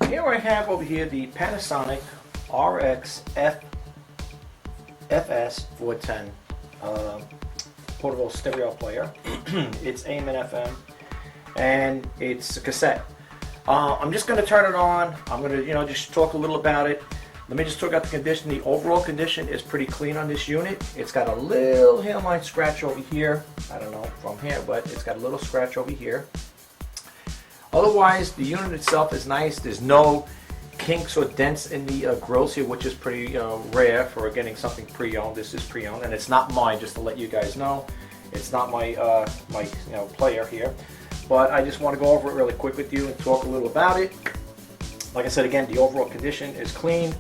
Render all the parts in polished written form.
Here I have over here the Panasonic FS410 portable stereo player. It's AM and FM, and it's a cassette. I'm just going to turn it on. I'm going to, just talk a little about it. Let me just talk about the condition. The overall condition is pretty clean on this unit. It's got a little hairline scratch over here. I don't know from here, but it's got a little scratch over here. Otherwise, the unit itself is nice. There's no kinks or dents in the grills here, which is pretty rare for getting something pre-owned. This is pre-owned, and it's not mine. Just to let you guys know, it's not my player here. But I just want to go over it really quick with you and talk a little about it. Like I said, again, the overall condition is clean.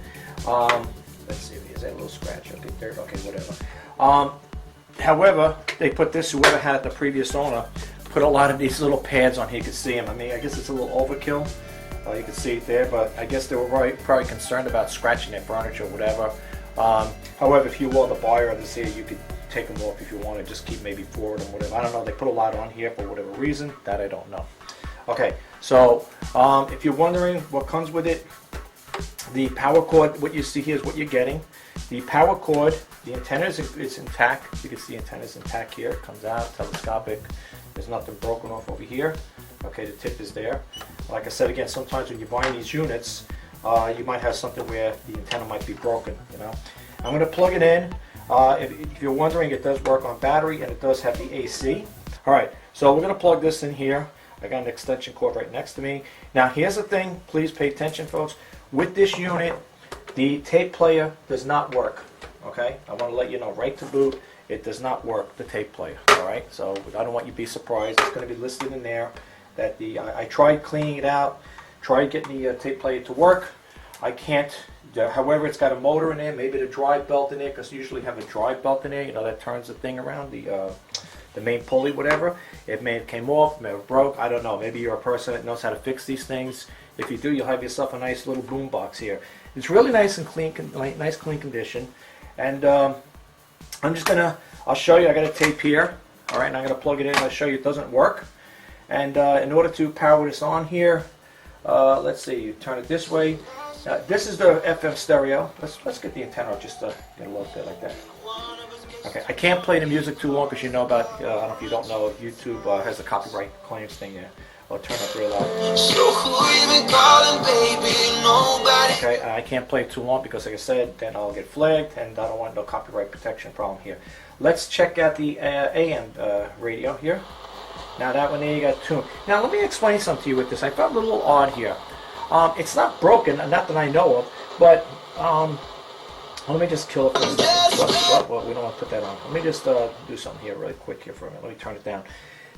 Let's see, is that a little scratch? Okay, there. Okay, whatever. However, they put this. Whoever had it, the previous owner, put a lot of these little pads on here. You can see them. I mean, I guess it's a little overkill. You can see it there, but I guess they were probably concerned about scratching their furniture or whatever. However, if you were the buyer of this here, you could take them off if you want to. Just keep maybe 4 of them, whatever. I don't know. They put a lot on here for whatever reason. That I don't know. Okay, so if you're wondering what comes with it, the power cord, what you see here is what you're getting. The power cord, the antenna is intact. You can see the antenna is intact here. It comes out, telescopic. There's nothing broken off over here. Okay, the tip is there. Like I said, again, sometimes when you're buying these units, you might have something where the antenna might be broken, I'm going to plug it in. If you're wondering, it does work on battery, and it does have the AC. All right, so we're going to plug this in here. I got an extension cord right next to me. Now, here's the thing. Please pay attention, folks. With this unit, the tape player does not work. Okay, I want to let you know right to boot, it does not work, the tape player. All right, so I don't want you to be surprised. It's going to be listed in there that I tried cleaning it out, tried getting the tape player to work. I can't. However, it's got a motor in there, maybe the drive belt in there, because you usually have a drive belt in there. That turns the thing around, the main pulley, whatever. It may have came off, may have broke. I don't know. Maybe you're a person that knows how to fix these things. If you do, you'll have yourself a nice little boom box here. It's really nice and clean, nice clean condition. And I'm just gonna, I'll show you. I got a tape here. All right, and I'm gonna plug it in. I'll show you it doesn't work. And in order to power this on here, let's see. You turn it this way. This is the FM stereo. Let's get the antenna just to get a little bit like that. Okay, I can't play the music too long because about, I don't know if you don't know, YouTube has a copyright claims thing there. I'll turn up real loud. Okay, I can't play it too long because, like I said, then I'll get flagged, and I don't want no copyright protection problem here. Let's check out the AM radio here. Now that one there, you got tuned. Now let me explain something to you with this. I found a little odd here. It's not broken, not that I know of, but let me just kill it for a second. Well, we don't want to put that on. Let me just do something here really quick here for a minute. Let me turn it down.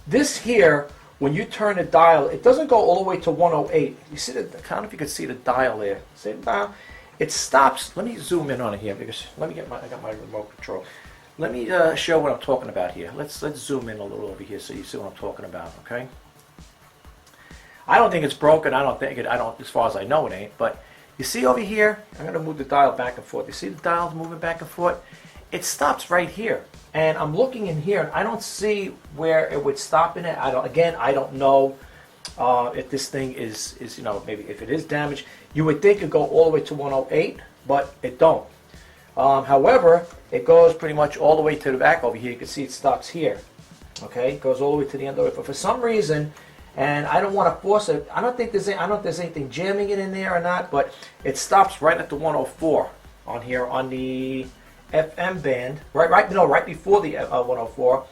This here, when you turn the dial, it doesn't go all the way to 108. You see the, I don't know if you can see the dial there. See the dial? It stops. Let me zoom in on it here because I got my remote control. Let me show what I'm talking about here. Let's zoom in a little over here so you see what I'm talking about. Okay. I don't think it's broken. I don't, as far as I know, it ain't. But you see over here, I'm going to move the dial back and forth. You see the dial's moving back and forth? It stops right here. And I'm looking in here, and I don't see where it would stop in it. I don't know if this thing is maybe if it is damaged. You would think it'd go all the way to 108, but it don't. However, it goes pretty much all the way to the back over here. You can see it stops here. Okay, it goes all the way to the end of it. But for some reason, and I don't want to force it. I don't know if there's anything jamming it in there or not, but it stops right at the 104 on here on the FM band, right before the 104,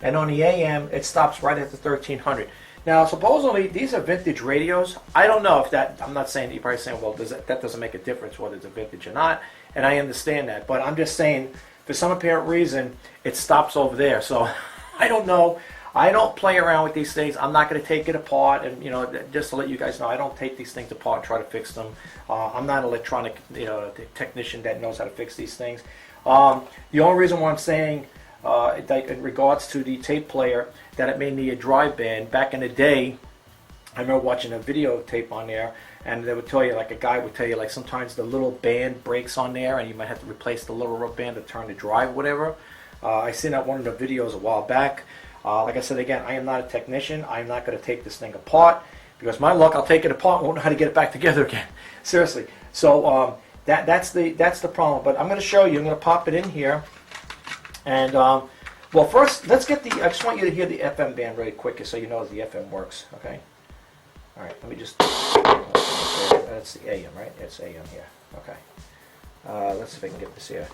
and on the AM it stops right at the 1300. Now supposedly these are vintage radios. I don't know if that. I'm not saying you're probably saying, well, that doesn't make a difference whether it's a vintage or not, and I understand that, but I'm just saying for some apparent reason it stops over there. So I don't know. I don't play around with these things. I'm not going to take it apart, and just to let you guys know, I don't take these things apart and try to fix them. I'm not an electronic technician that knows how to fix these things. The only reason why I'm saying in regards to the tape player that it may need a drive band, back in the day, I remember watching a videotape on there, and they would tell you, like a guy would tell you, like sometimes the little band breaks on there, and you might have to replace the little rubber band to turn the drive, whatever. I seen that one of the videos a while back. Like I said again, I am not a technician. I'm not going to take this thing apart because my luck, I'll take it apart, won't know how to get it back together again. Seriously. So that's the problem. But I'm going to show you. I'm going to pop it in here, and well, first let's get the. I just want you to hear the FM band really quick, so you know the FM works. Okay. All right. Let me just. That's the AM, right? It's AM here. Okay. Let's see if I can get this here.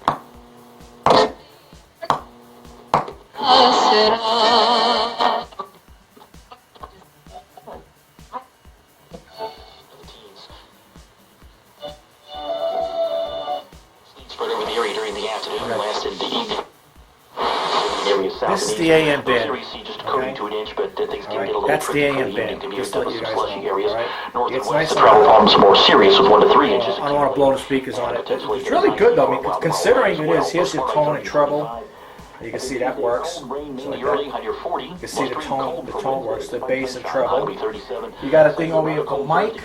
Spread over the area during the afternoon and lasted the evening. This is the AM band. Okay. That's the AM band. Just to let you guys know. All right. It's nice. The travel problems are more serious with 1 to 3 inches. I don't want to blow the speakers on it. It's really good though. I mean, considering it is. Here's your tone and treble. You can see that works. So like that. You can see the tone works, the bass and treble. You got a thing over here called mic.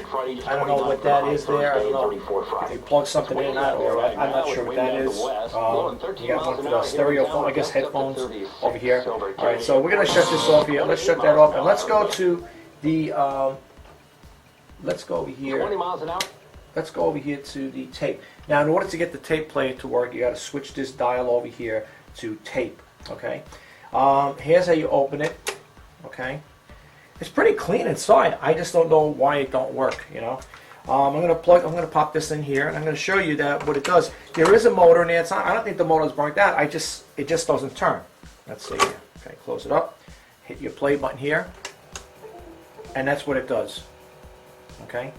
I don't know what that is there. I don't know if you plug something in that, or I'm not sure what that is. You got one for the stereo phone, I guess headphones over here. Alright, so we're going to shut this off here. Let's shut that off, and let's go to the, let's go over here. Let's go over here to the tape. Now, in order to get the tape player to work, you got to switch this dial over here to tape. Okay, here's how you open it. Okay, it's pretty clean inside. I just don't know why it don't work. You know, I'm gonna pop this in here, and I'm gonna show you that what it does. There is a motor in there. It's not, I don't think the motor is burnt out. It just doesn't turn. Let's see here. Okay, close it up. Hit your play button here, and that's what it does. Okay,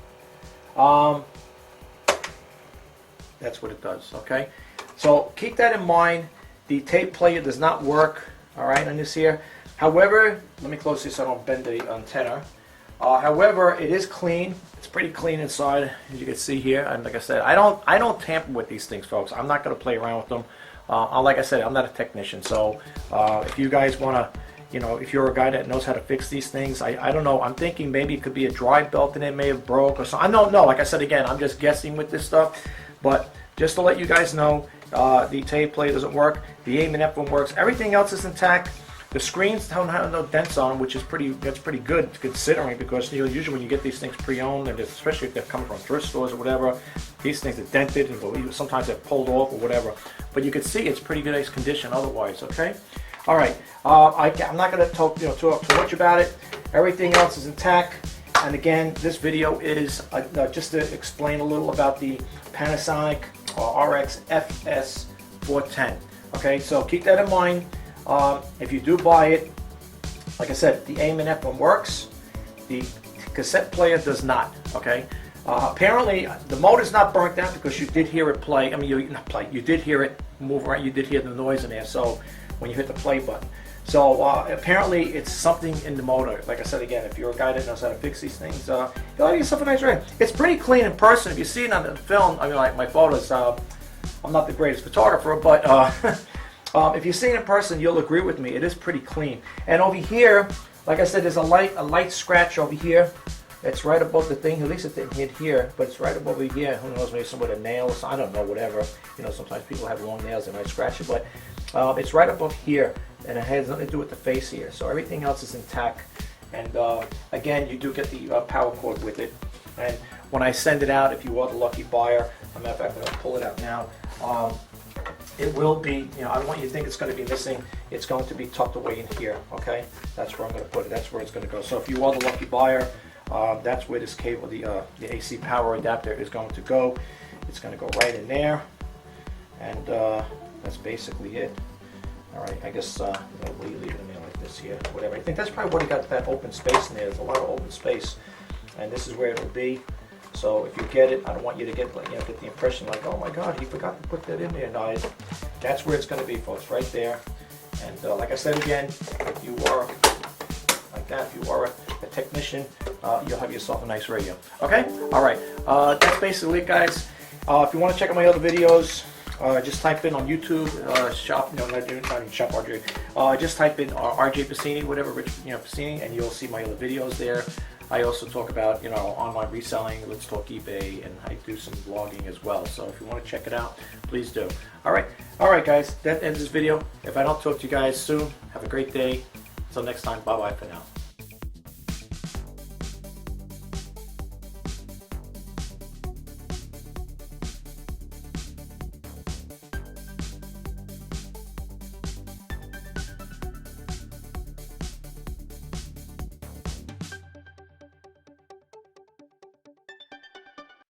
that's what it does. Okay, so keep that in mind. The tape player does not work, all right, on this here. However, let me close this so I don't bend the antenna. However, it is clean. It's pretty clean inside, as you can see here. And like I said, I don't tamper with these things, folks. I'm not going to play around with them. Like I said, I'm not a technician. So if you guys want to, you know, if you're a guy that knows how to fix these things, I don't know. I'm thinking maybe it could be a drive belt and it may have broke or something. I don't know. Like I said, again, I'm just guessing with this stuff. But just to let you guys know, the tape player doesn't work. The aim and F1 works. Everything else is intact. The screens don't have no dents on them, which is pretty good considering, because usually when you get these things pre-owned, and especially if they're coming from thrift stores or whatever, these things are dented and sometimes they're pulled off or whatever. But you can see it's pretty good nice condition otherwise. Okay. All right. I'm not going to talk too much about it. Everything else is intact. And again, this video is just to explain a little about the Panasonic RX FS410. Okay, so keep that in mind. If you do buy it, like I said, the aim and F1 works. The cassette player does not. Okay. Apparently, the motor's not burnt out because you did hear it play. I mean, you did hear it move around. You did hear the noise in there. So when you hit the play button. So apparently it's something in the motor. Like I said again, if you're a guy that knows how to fix these things, you'll have yourself a nice rig. It's pretty clean in person. If you see it on the film, I mean, like my photos, I'm not the greatest photographer, but if you see it in person, you'll agree with me. It is pretty clean. And over here, like I said, there's a light scratch over here. It's right above the thing. At least it didn't hit here, but it's right above here. Who knows? Maybe somewhere with a nail. I don't know. Whatever. You know, sometimes people have long nails and I scratch it, but it's right above here, and it has nothing to do with the face here. So everything else is intact. And again, you do get the power cord with it. And when I send it out, if you are the lucky buyer, as a matter of fact, I'm going to pull it out now. It will be, I don't want you to think it's going to be missing. It's going to be tucked away in here, okay? That's where I'm going to put it. That's where it's going to go. So if you are the lucky buyer, that's where this cable, the AC power adapter is going to go. It's going to go right in there. And that's basically it. All right, I guess we'll leave it in there like this here, whatever. I think that's probably what it got that open space in there. There's a lot of open space. And this is where it'll be. So if you get it, I don't want you to get get the impression like, oh my God, he forgot to put that in there. No, that's where it's going to be, folks, right there. And like I said again, if you are like that, if you are a technician, you'll have yourself a nice radio. Okay? All right. That's basically it, guys. If you want to check out my other videos, just type in on YouTube, shop, not even shop RJ. Just type in RJPASINI, whatever, Rich, Pasini, and you'll see my other videos there. I also talk about, online reselling. Let's talk eBay, and I do some blogging as well. So if you want to check it out, please do. All right, guys. That ends this video. If I don't talk to you guys soon, have a great day. Until next time, bye-bye for now.